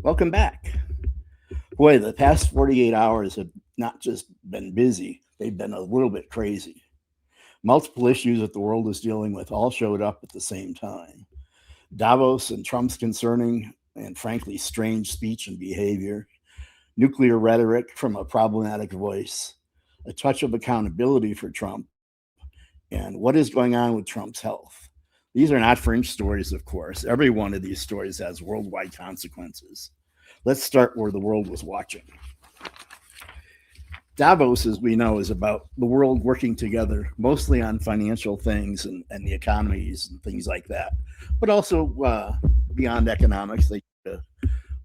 Welcome back. Boy, the past 48 hours have not just been busy, they've been a little bit crazy. Multiple issues that the world is dealing with all showed up at the same time. Davos and Trump's concerning and frankly strange speech and behavior, nuclear rhetoric from a problematic voice, a touch of accountability for Trump, and what is going on with Trump's health. These are not fringe stories, of course. Every one of these stories has worldwide consequences. Let's start where the world was watching. Davos, as we know, is about the world working together, mostly on financial things and the economies and things like that, but also beyond economics. They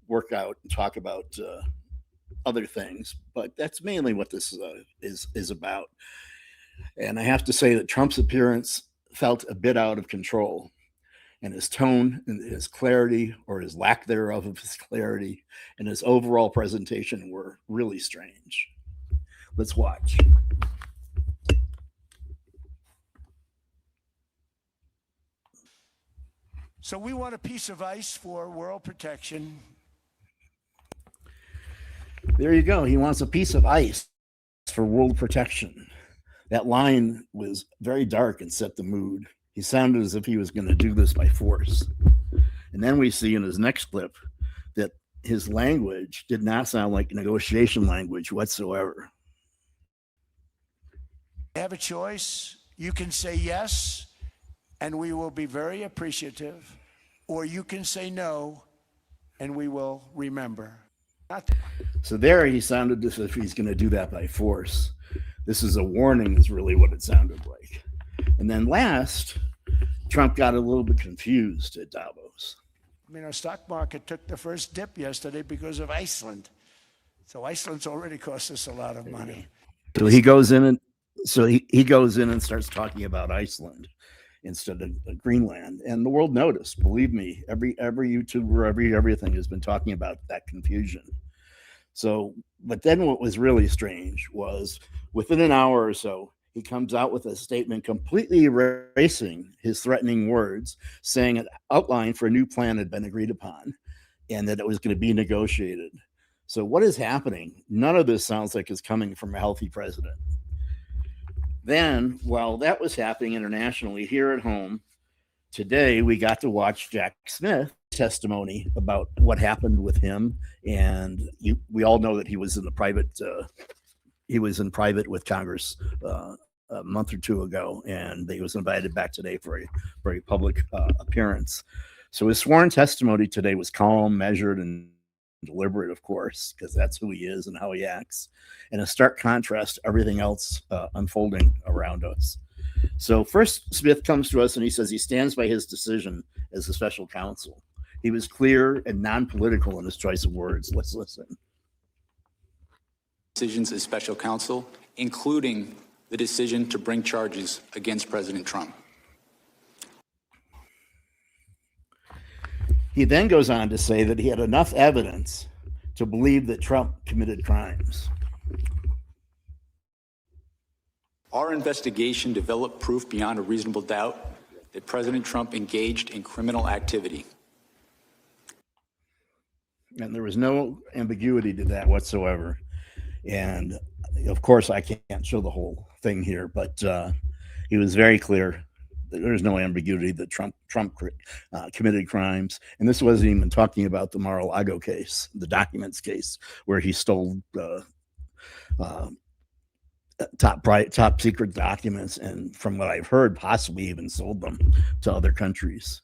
work out and talk about other things, but that's mainly what this is about. And I have to say that Trump's appearance felt a bit out of control, and his tone and his clarity, or his lack thereof of his clarity, and his overall presentation were really strange. Let's watch. So we want a piece of ice for world protection. There you go. He wants a piece of ice for world protection. That line was very dark and set the mood. He sounded as if he was going to do this by force. And then we see in his next clip that his language did not sound like negotiation language whatsoever. You have a choice. You can say yes, and we will be very appreciative, or you can say no, and we will remember. So there he sounded as if he's going to do that by force. This is a warning, is really what it sounded like. And then last, Trump got a little bit confused at Davos. I mean, our stock market took the first dip yesterday because of Iceland. So Iceland's already cost us a lot of money. So he goes in and starts talking about Iceland instead of Greenland. And the world noticed, believe me, every YouTuber, everything has been talking about that confusion. So, but then what was really strange was within an hour or so, he comes out with a statement completely erasing his threatening words, saying an outline for a new plan had been agreed upon and that it was going to be negotiated. So what is happening? None of this sounds like it's coming from a healthy president. Then, while that was happening internationally, here at home, today we got to watch Jack Smith's testimony about what happened with him. And we all know that he was in private with Congress a month or two ago, and he was invited back today for a public appearance. So his sworn testimony today was calm, measured, and deliberate, of course, because that's who he is and how he acts, and a stark contrast to everything else unfolding around us. So first, Smith comes to us and he says he stands by his decision as a special counsel. He was clear and non-political in his choice of words. Let's listen. Decisions as special counsel, including the decision to bring charges against President Trump. He then goes on to say that he had enough evidence to believe that Trump committed crimes. Our investigation developed proof beyond a reasonable doubt that President Trump engaged in criminal activity. And there was no ambiguity to that whatsoever. And of course, I can't show the whole thing here, but he was very clear that there's no ambiguity that Trump committed crimes. And this wasn't even talking about the Mar-a-Lago case, the documents case, where he stole top secret documents, and from what I've heard, possibly even sold them to other countries.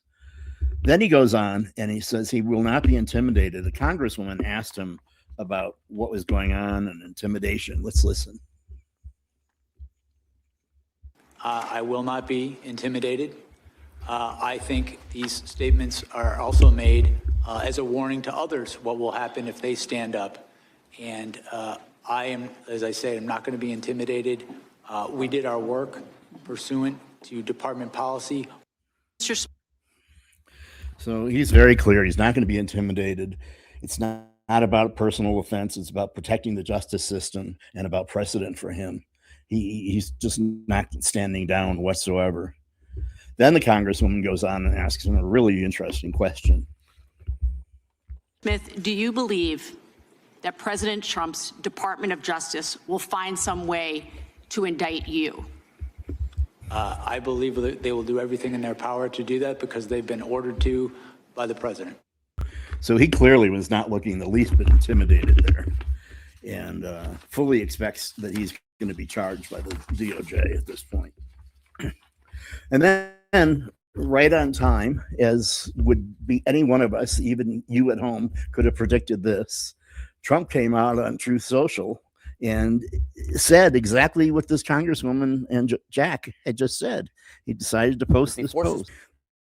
Then he goes on and he says he will not be intimidated. A congresswoman asked him about what was going on and intimidation. Let's listen. I will not be intimidated. I think these statements are also made as a warning to others what will happen if they stand up. And I am, as I say, I'm not going to be intimidated. We did our work pursuant to department policy. So he's very clear. He's not going to be intimidated. It's not about personal offense. It's about protecting the justice system and about precedent for him. He's just not standing down whatsoever. Then the congresswoman goes on and asks him a really interesting question. Smith, do you believe that President Trump's Department of Justice will find some way to indict you? I believe that they will do everything in their power to do that because they've been ordered to by the president. So he clearly was not looking the least bit intimidated there, and fully expects that he's going to be charged by the DOJ at this point. And then, right on time, as would be any one of us, even you at home, could have predicted this, Trump came out on Truth Social and said exactly what this Congresswoman and Jack had just said. He decided to post this post.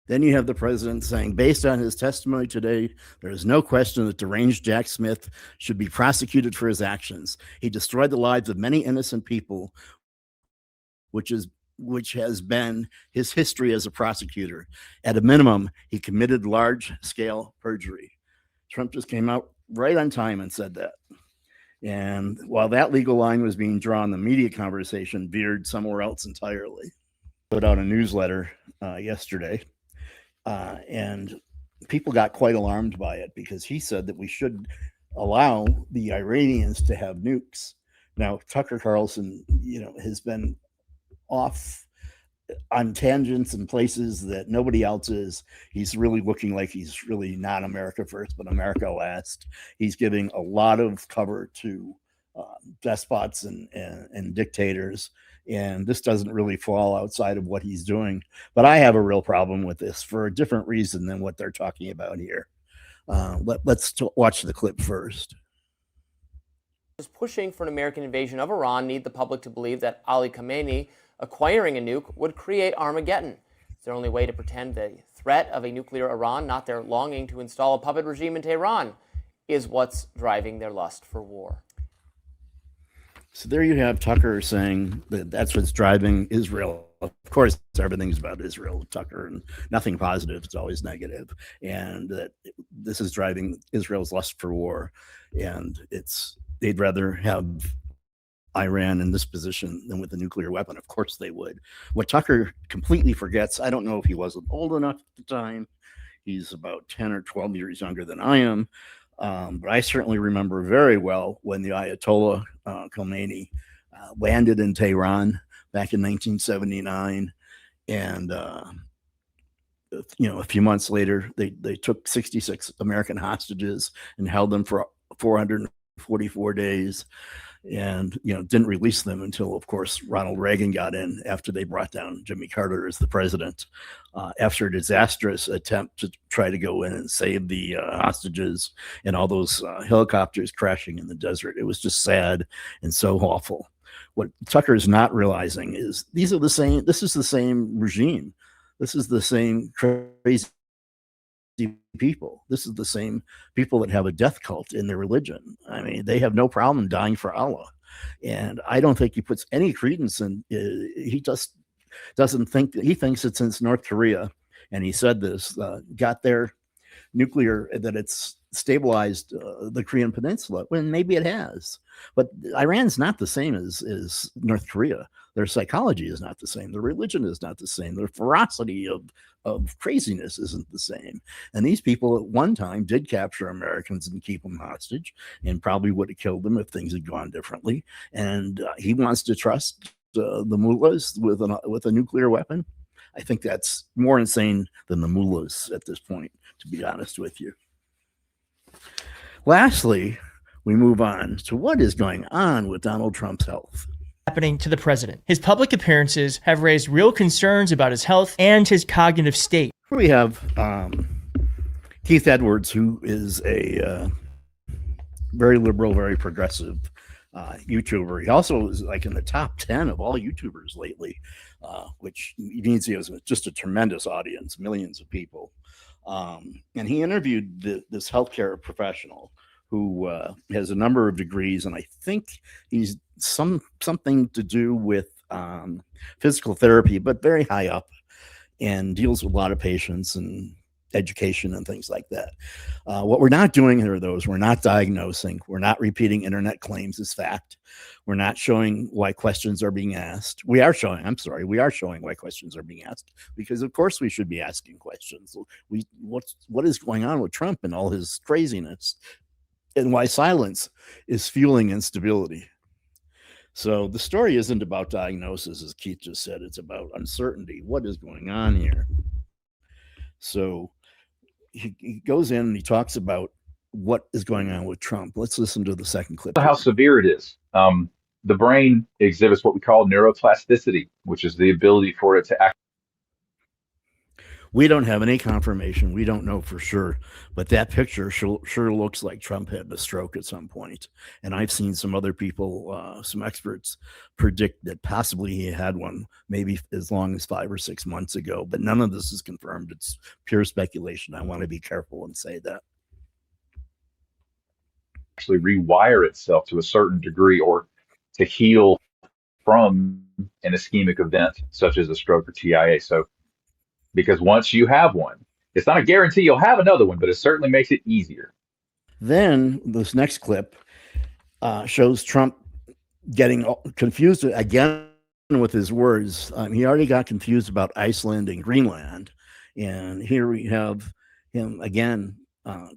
Then you have the president saying, based on his testimony today, there is no question that deranged Jack Smith should be prosecuted for his actions. He destroyed the lives of many innocent people, which has been his history as a prosecutor. At a minimum, he committed large-scale perjury. Trump just came out right on time and said that. And while that legal line was being drawn, the media conversation veered somewhere else entirely. Put out a newsletter yesterday, and people got quite alarmed by it because he said that we should allow the Iranians to have nukes. Now, Tucker Carlson, has been off on tangents and places that nobody else is. He's really looking like he's really not America first, but America last. He's giving a lot of cover to despots and dictators, and this doesn't really fall outside of what he's doing. But I have a real problem with this for a different reason than what they're talking about here. Let's watch the clip first. Pushing for an American invasion of Iran need the public to believe that Ali Khamenei acquiring a nuke would create Armageddon. It's their only way to pretend the threat of a nuclear Iran, not their longing to install a puppet regime in Tehran, is what's driving their lust for war. So there you have Tucker saying that that's what's driving Israel. Of course, everything's about Israel, Tucker, and nothing positive. It's always negative. And that this is driving Israel's lust for war. And they'd rather have Iran in this position than with a nuclear weapon. Of course they would. What Tucker completely forgets, I don't know if he wasn't old enough at the time. He's about 10 or 12 years younger than I am. But I certainly remember very well when the Ayatollah Khomeini landed in Tehran back in 1979. And, a few months later, they took 66 American hostages and held them for 444 days. And didn't release them until, of course, Ronald Reagan got in after they brought down Jimmy Carter as the president, after a disastrous attempt to try to go in and save the hostages and all those helicopters crashing in the desert. It was just sad and so awful. What Tucker is not realizing is this is the same regime. This is the same crazy people. This is the same people that have a death cult in their religion. I mean, they have no problem dying for Allah. And I don't think he puts any credence in, he just doesn't think, he thinks that since North Korea, and he said this, got their nuclear, that it's stabilized the Korean Peninsula. Well, maybe it has. But Iran's not the same as North Korea. Their psychology is not the same. Their religion is not the same. Their ferocity of craziness isn't the same. And these people at one time did capture Americans and keep them hostage, and probably would have killed them if things had gone differently. And he wants to trust the mullahs with a nuclear weapon. I think that's more insane than the mullahs at this point, to be honest with you. Lastly, we move on to what is going on with Donald Trump's health. Happening to the president. His public appearances have raised real concerns about his health and his cognitive state. We have Keith Edwards, who is a very liberal, very progressive YouTuber. He also is like in the top 10 of all YouTubers lately, which means he has just a tremendous audience, millions of people. And he interviewed this healthcare professional who has a number of degrees, and I think he's something to do with physical therapy, but very high up, and deals with a lot of patients and education and things like that. What we're not doing here, though, is we're not diagnosing. We're not repeating internet claims as fact. We're not showing why questions are being asked. We are showing why questions are being asked, because of course we should be asking questions. What is going on with Trump and all his craziness, and why silence is fueling instability. So the story isn't about diagnosis, as Keith just said. It's about uncertainty. What is going on here? So he goes in and he talks about what is going on with Trump. Let's listen to the second clip. How severe it is. The brain exhibits what we call neuroplasticity, which is the ability for it to act. We don't have any confirmation. We don't know for sure, but that picture sure looks like Trump had a stroke at some point. And I've seen some other people, some experts predict that possibly he had one, maybe as long as 5 or 6 months ago, but none of this is confirmed. It's pure speculation. I want to be careful and say that. Actually rewire itself to a certain degree, or to heal from an ischemic event such as a stroke or TIA. So, because once you have one, it's not a guarantee you'll have another one, but it certainly makes it easier. Then this next clip shows Trump getting confused again with his words. He already got confused about Iceland and Greenland. And here we have him again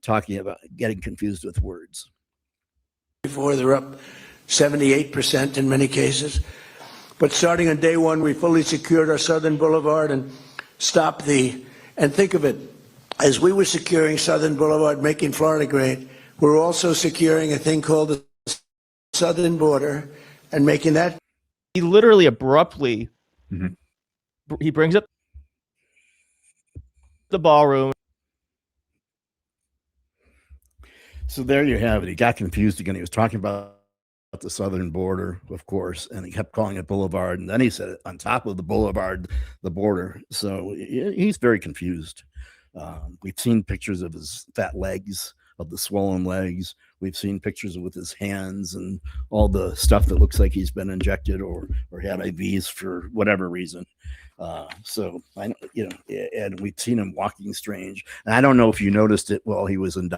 talking about getting confused with words. Before they're up 78% in many cases. But starting on day one, we fully secured our southern boulevard and stopped and think of it, as we were securing Southern Boulevard, making Florida great, we're also securing a thing called the southern border and making that. He literally abruptly, he brings up the ballroom. So there you have it. He got confused again. He was talking about the southern border, of course, and he kept calling it boulevard. And then he said it on top of the boulevard, the border. So he's very confused. We've seen pictures of his fat legs, of the swollen legs. We've seen pictures with his hands and all the stuff that looks like he's been injected or had IVs for whatever reason. So I, and we've seen him walking strange. And I don't know if you noticed it while he was in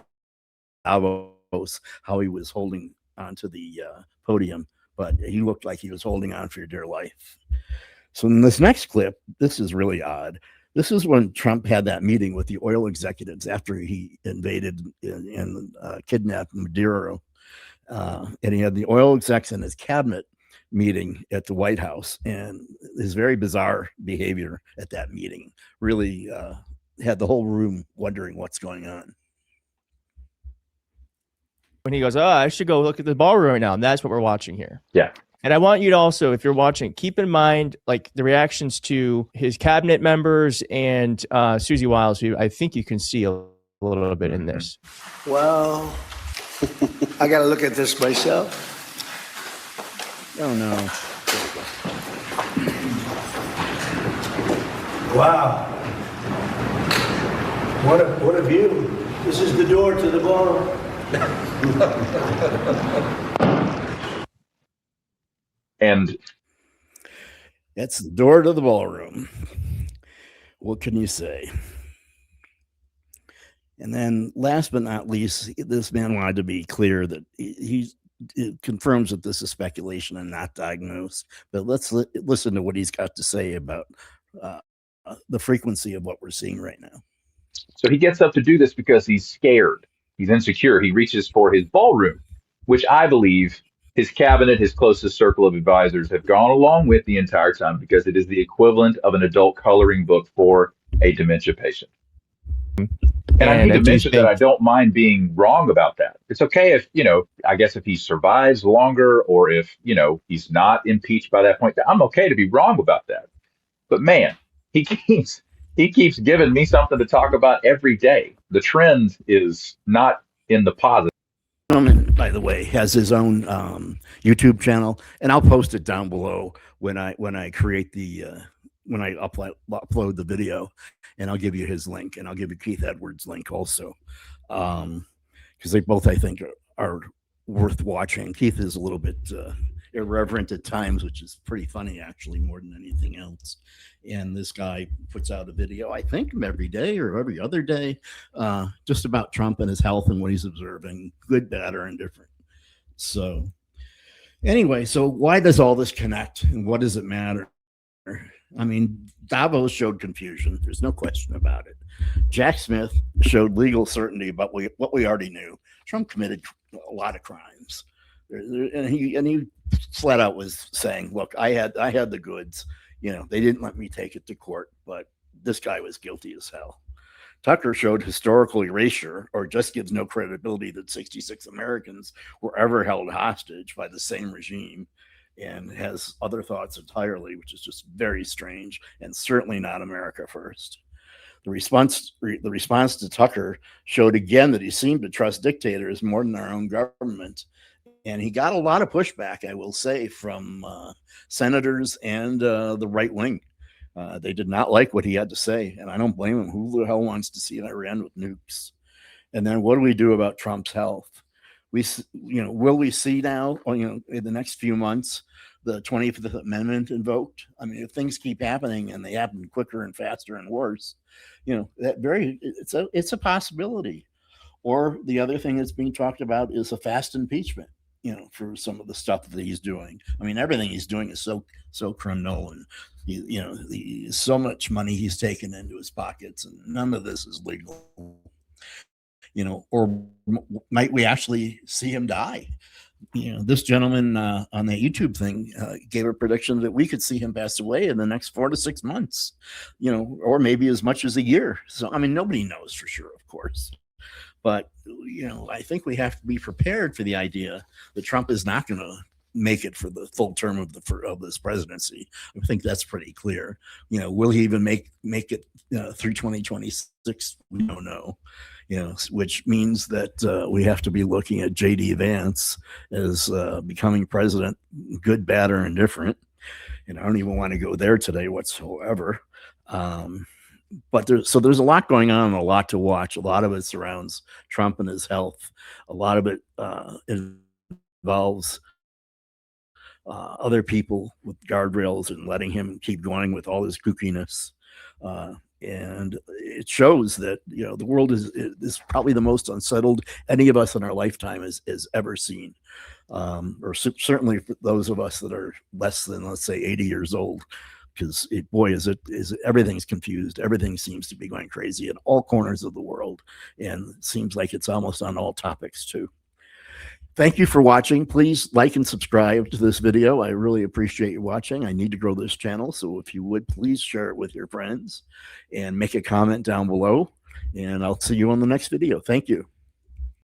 Davos, how he was holding onto the podium, but he looked like he was holding on for dear life. So in this next clip, this is really odd. This is when Trump had that meeting with the oil executives after he invaded and kidnapped Maduro. And he had the oil execs in his cabinet meeting at the White House, and his very bizarre behavior at that meeting really had the whole room wondering what's going on. When he goes, oh, I should go look at the ballroom right now. And that's what we're watching here. Yeah. And I want you to also, if you're watching, keep in mind like the reactions to his cabinet members and Susie Wiles, who I think you can see a little bit in this. Well, I got to look at this myself. Oh, no. Wow. What a view. This is the door to the ballroom. And that's the door to the ballroom. What can you say? And then last but not least, this man wanted to be clear that it confirms that this is speculation and not diagnosed. But let's listen to what he's got to say about the frequency of what we're seeing right now. so he gets up to do this because he's scared. He's insecure. He reaches for his ballroom, which I believe his cabinet, his closest circle of advisors have gone along with the entire time, because it is the equivalent of an adult coloring book for a dementia patient. And I need to mention that I don't mind being wrong about that. It's okay if, I guess if he survives longer, or if, he's not impeached by that point, I'm okay to be wrong about that. But man, he keeps giving me something to talk about every day. The trend is not in the positive. Gentleman, by the way, has his own YouTube channel, and I'll post it down below when I create the when I upload the video, and I'll give you his link, and I'll give you Keith Edwards' link also, because they both, I think, are worth watching. Keith is a little bit irreverent at times, which is pretty funny, actually, more than anything else. And this guy puts out a video, I think every day or every other day, just about Trump and his health and what he's observing, good, bad, or indifferent. So anyway, so why does all this connect and what does it matter? I mean, Davos showed confusion. There's no question about it. Jack Smith showed legal certainty about what we already knew. Trump committed a lot of crimes, and he flat out was saying, "Look, I had the goods. You know, they didn't let me take it to court, but this guy was guilty as hell." Tucker showed historical erasure, or just gives no credibility that 66 Americans were ever held hostage by the same regime, and has other thoughts entirely, which is just very strange and certainly not America first. The response to Tucker showed again that he seemed to trust dictators more than our own government. And he got a lot of pushback, I will say, from senators and the right wing. They did not like what he had to say, and I don't blame him. Who the hell wants to see Iran with nukes? And then what do we do about Trump's health? Will we see now, in the next few months, the 25th Amendment invoked? I mean, if things keep happening and they happen quicker and faster and worse, it's a possibility. Or the other thing that's being talked about is a fast impeachment, for some of the stuff that he's doing. I mean, everything he's doing is so criminal, and so much money he's taken into his pockets, and none of this is legal. Or might we actually see him die? This gentleman on that YouTube thing gave a prediction that we could see him pass away in the next 4 to 6 months, or maybe as much as a year. So, I mean, nobody knows for sure, of course. But, I think we have to be prepared for the idea that Trump is not going to make it for the full term of this presidency. I think that's pretty clear. Will he even make it through 2026? We don't know. Which means that we have to be looking at J.D. Vance as becoming president, good, bad, or indifferent. And I don't even want to go there today whatsoever. But there's a lot going on and a lot to watch. A lot of it surrounds Trump and his health. A lot of it involves other people with guardrails and letting him keep going with all his kookiness. And it shows that, the world is probably the most unsettled any of us in our lifetime has ever seen. Or certainly for those of us that are less than, let's say, 80 years old, because everything's confused. Everything seems to be going crazy in all corners of the world. And it seems like it's almost on all topics too. Thank you for watching. Please like and subscribe to this video. I really appreciate you watching. I need to grow this channel. So if you would, please share it with your friends and make a comment down below. And I'll see you on the next video. Thank you.